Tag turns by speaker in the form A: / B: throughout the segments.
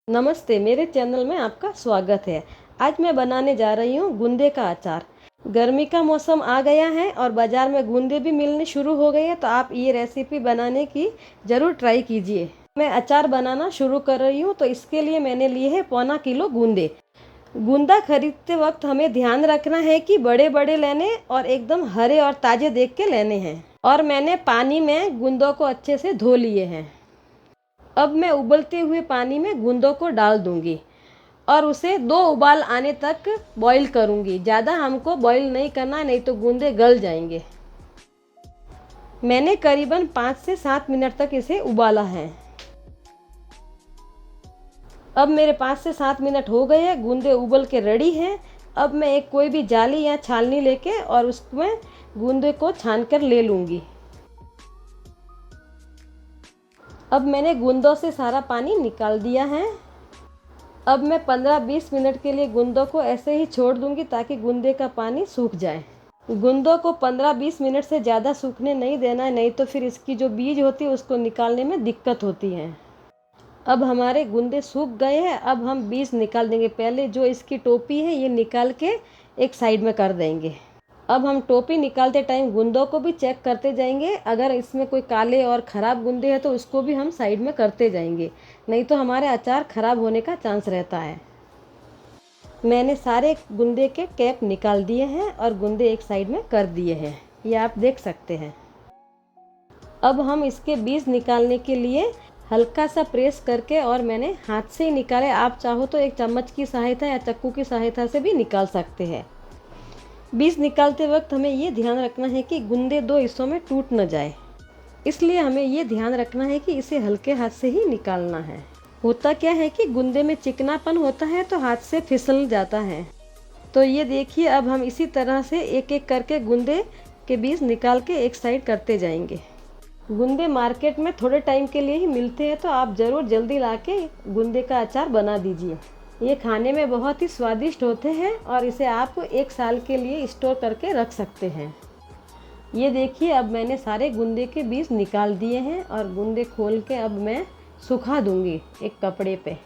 A: नमस्ते, मेरे चैनल में आपका स्वागत है। आज मैं बनाने जा रही हूँ गूंदे का अचार। गर्मी का मौसम आ गया है और बाज़ार में गूंदे भी मिलने शुरू हो गए हैं, तो आप ये रेसिपी बनाने की ज़रूर ट्राई कीजिए। मैं अचार बनाना शुरू कर रही हूँ, तो इसके लिए मैंने लिए है पौना किलो गूंदे। गूंदा खरीदते वक्त हमें ध्यान रखना है कि बड़े बड़े लेने और एकदम हरे और ताज़े देख के लेने हैं। और मैंने पानी में गूंदों को अच्छे से धो लिए हैं। अब मैं उबलते हुए पानी में गूंदों को डाल दूंगी और उसे 2 उबाल आने तक बॉईल करूंगी। ज़्यादा हमको बॉईल नहीं करना, नहीं तो गूंदे गल जाएंगे। मैंने करीबन 5 से 7 मिनट तक इसे उबाला है। अब मेरे 5 से 7 मिनट हो गए हैं, गूंदे उबल के रेडी हैं। अब मैं एक कोई भी जाली या छालनी लेके और उसमें गूंदे को छान कर ले लूँगी। अब मैंने गूंदों से सारा पानी निकाल दिया है। अब मैं 15-20 मिनट के लिए गूंदों को ऐसे ही छोड़ दूंगी ताकि गूंदे का पानी सूख जाए। गूंदों को 15-20 मिनट से ज़्यादा सूखने नहीं देना है, नहीं तो फिर इसकी जो बीज होती है उसको निकालने में दिक्कत होती है। अब हमारे गूंदे सूख गए हैं। अब हम बीज निकाल देंगे। पहले जो इसकी टोपी है ये निकाल के एक साइड में कर देंगे। अब हम टोपी निकालते टाइम गूंदों को भी चेक करते जाएंगे। अगर इसमें कोई काले और ख़राब गूंदे हैं तो उसको भी हम साइड में करते जाएंगे, नहीं तो हमारे अचार ख़राब होने का चांस रहता है। मैंने सारे गूंदे के कैप निकाल दिए हैं और गूंदे एक साइड में कर दिए हैं, ये आप देख सकते हैं। अब हम इसके बीज निकालने के लिए हल्का सा प्रेस करके, और मैंने हाथ से ही निकाले, आप चाहो तो एक चम्मच की सहायता या चाकू की सहायता से भी निकाल सकते हैं। बीज निकालते वक्त हमें ये ध्यान रखना है कि गूंदे 2 हिस्सों में टूट न जाए, इसलिए हमें ये ध्यान रखना है कि इसे हल्के हाथ से ही निकालना है। होता क्या है कि गूंदे में चिकनापन होता है तो हाथ से फिसल जाता है। तो ये देखिए, अब हम इसी तरह से एक एक करके गूंदे के बीज निकाल के एक साइड करते जाएंगे। गूंदे मार्केट में थोड़े टाइम के लिए ही मिलते हैं, तो आप ज़रूर जल्दी ला के गूंदे का अचार बना दीजिए। ये खाने में बहुत ही स्वादिष्ट होते हैं और इसे आप 1 साल के लिए स्टोर करके रख सकते हैं। ये देखिए, अब मैंने सारे गूंदे के बीज निकाल दिए हैं और गूंदे खोल के अब मैं सुखा दूंगी एक कपड़े पे।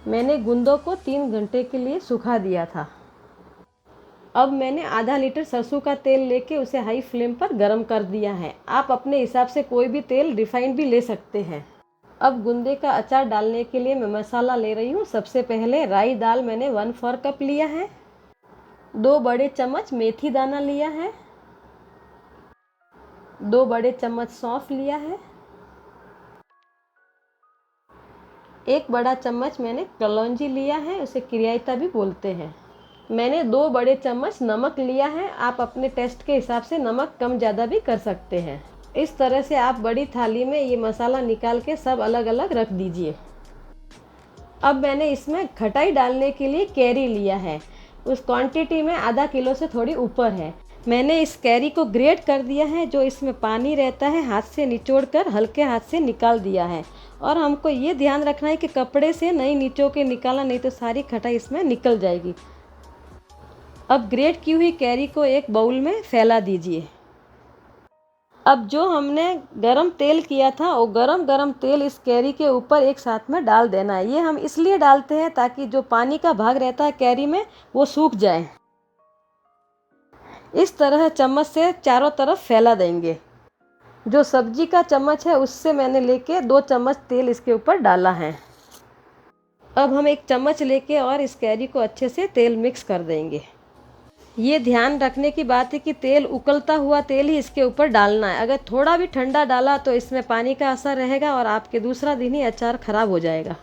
A: मैंने गूंदों को 3 घंटे के लिए सुखा दिया था। अब मैंने आधा लीटर सरसों का तेल लेके उसे हाई फ्लेम पर गर्म कर दिया है। आप अपने हिसाब से कोई भी तेल, रिफाइंड भी ले सकते हैं। अब गूंदे का अचार डालने के लिए मैं मसाला ले रही हूँ। सबसे पहले राई दाल मैंने 1/4 कप लिया है। 2 बड़े चम्मच मेथी दाना लिया है। 2 बड़े चम्मच सौंफ लिया है। 1 बड़ा चम्मच मैंने कलौंजी लिया है, उसे किरियाइता भी बोलते हैं। मैंने 2 बड़े चम्मच नमक लिया है। आप अपने टेस्ट के हिसाब से नमक कम ज़्यादा भी कर सकते हैं। इस तरह से आप बड़ी थाली में ये मसाला निकाल के सब अलग अलग रख दीजिए। अब मैंने इसमें खटाई डालने के लिए कैरी लिया है। उस क्वांटिटी में आधा किलो से थोड़ी ऊपर है। मैंने इस कैरी को ग्रेट कर दिया है। जो इसमें पानी रहता है हाथ से निचोड़ कर हल्के हाथ से निकाल दिया है। और हमको ये ध्यान रखना है कि कपड़े से नहीं निचो के निकाला, नहीं तो सारी खटाई इसमें निकल जाएगी। अब ग्रेट की हुई कैरी को एक बाउल में फैला दीजिए। अब जो हमने गरम तेल किया था वो गरम तेल इस कैरी के ऊपर एक साथ में डाल देना है। ये हम इसलिए डालते हैं ताकि जो पानी का भाग रहता है कैरी में वो सूख जाए। इस तरह चम्मच से चारों तरफ फैला देंगे। जो सब्जी का चम्मच है उससे मैंने लेके 2 चम्मच तेल इसके ऊपर डाला है। अब हम एक चम्मच लेके और इस कैरी को अच्छे से तेल मिक्स कर देंगे। ये ध्यान रखने की बात है कि तेल, उकलता हुआ तेल ही इसके ऊपर डालना है। अगर थोड़ा भी ठंडा डाला तो इसमें पानी का असर रहेगा और आपके दूसरा दिन ही अचार खराब हो जाएगा।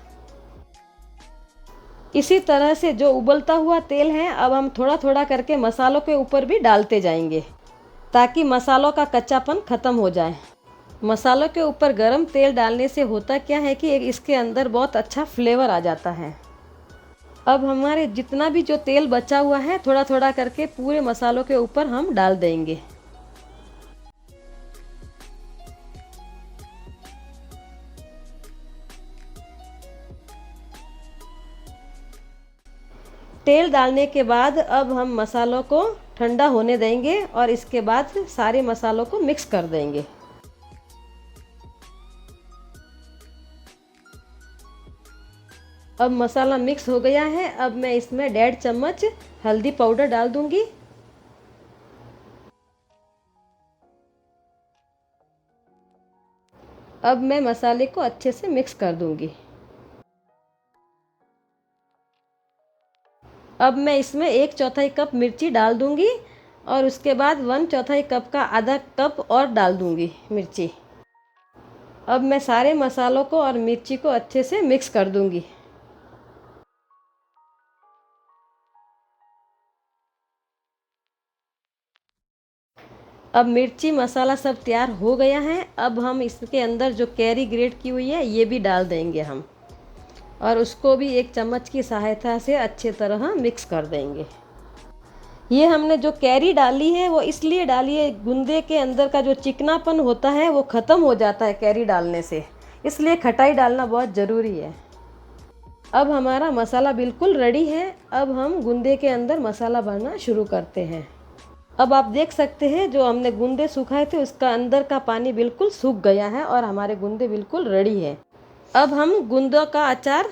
A: इसी तरह से जो उबलता हुआ तेल है अब हम थोड़ा थोड़ा करके मसालों के ऊपर भी डालते जाएंगे ताकि मसालों का कच्चापन ख़त्म हो जाए। मसालों के ऊपर गरम तेल डालने से होता क्या है कि इसके अंदर बहुत अच्छा फ्लेवर आ जाता है। अब हमारे जितना भी जो तेल बचा हुआ है थोड़ा थोड़ा करके पूरे मसालों के ऊपर हम डाल देंगे। तेल डालने के बाद अब हम मसालों को ठंडा होने देंगे और इसके बाद सारे मसालों को मिक्स कर देंगे। अब मसाला मिक्स हो गया है। अब मैं इसमें 1.5 चम्मच हल्दी पाउडर डाल दूंगी। अब मैं मसाले को अच्छे से मिक्स कर दूंगी। अब मैं इसमें 1/4 कप मिर्ची डाल दूंगी और उसके बाद 1/4 कप का आधा कप और डाल दूंगी मिर्ची। अब मैं सारे मसालों को और मिर्ची को अच्छे से मिक्स कर दूंगी। अब मिर्ची मसाला सब तैयार हो गया है। अब हम इसके अंदर जो कैरी ग्रेट की हुई है ये भी डाल देंगे हम, और उसको भी 1 चम्मच की सहायता से अच्छे तरह मिक्स कर देंगे। ये हमने जो कैरी डाली है वो इसलिए डाली है, गुंदे के अंदर का जो चिकनापन होता है वो ख़त्म हो जाता है कैरी डालने से, इसलिए खटाई डालना बहुत ज़रूरी है। अब हमारा मसाला बिल्कुल रेडी है। अब हम गुंदे के अंदर मसाला भरना शुरू करते हैं। अब आप देख सकते हैं जो हमने गुंदे सुखाए थे उसका अंदर का पानी बिल्कुल सूख गया है और हमारे गुंदे बिल्कुल रेडी है। अब हम गुंदों का अचार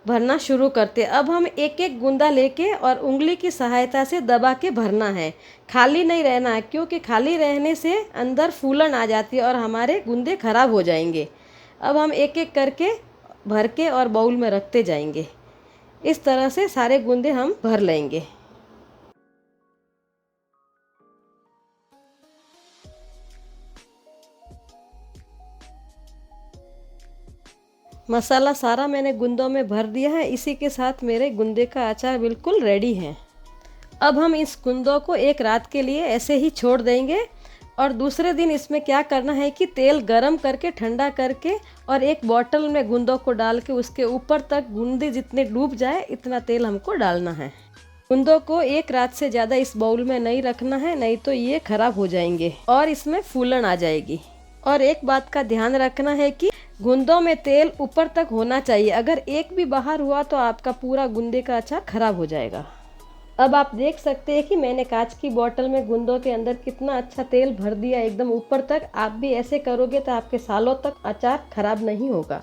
A: भरना शुरू करते। अब हम एक एक गुंदा लेके और उंगली की सहायता से दबा के भरना है, खाली नहीं रहना है, क्योंकि खाली रहने से अंदर फूलन आ जाती है और हमारे गुंदे खराब हो जाएंगे। अब हम एक एक करके भर के और बाउल में रखते जाएंगे। इस तरह से सारे गुंदे हम भर लेंगे। मसाला सारा मैंने गुंदों में भर दिया है। इसी के साथ मेरे गुंदे का अचार बिल्कुल रेडी है। अब हम इस गुंदों को एक रात के लिए ऐसे ही छोड़ देंगे और दूसरे दिन इसमें क्या करना है कि तेल गरम करके ठंडा करके और एक बोतल में गुंदों को डाल के उसके ऊपर तक गुंदे जितने डूब जाए इतना तेल हमको डालना है। गुंदों को एक रात से ज़्यादा इस बाउल में नहीं रखना है, नहीं तो ये खराब हो जाएंगे और इसमें फूलन आ जाएगी। और एक बात का ध्यान रखना है कि गुंदों में तेल ऊपर तक होना चाहिए, अगर एक भी बाहर हुआ तो आपका पूरा गुंदे का अचार खराब हो जाएगा। अब आप देख सकते हैं कि मैंने कांच की बोतल में गुंदों के अंदर कितना अच्छा तेल भर दिया एकदम ऊपर तक। आप भी ऐसे करोगे तो आपके सालों तक अचार खराब नहीं होगा।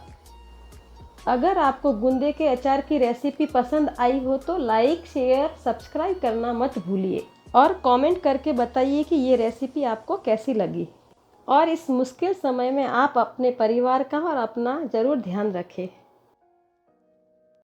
A: अगर आपको गुंदे के अचार की रेसिपी पसंद आई हो तो लाइक, शेयर, सब्सक्राइब करना मत भूलिए और कमेंट करके बताइए कि ये रेसिपी आपको कैसी लगी। और इस मुश्किल समय में आप अपने परिवार का और अपना ज़रूर ध्यान रखें।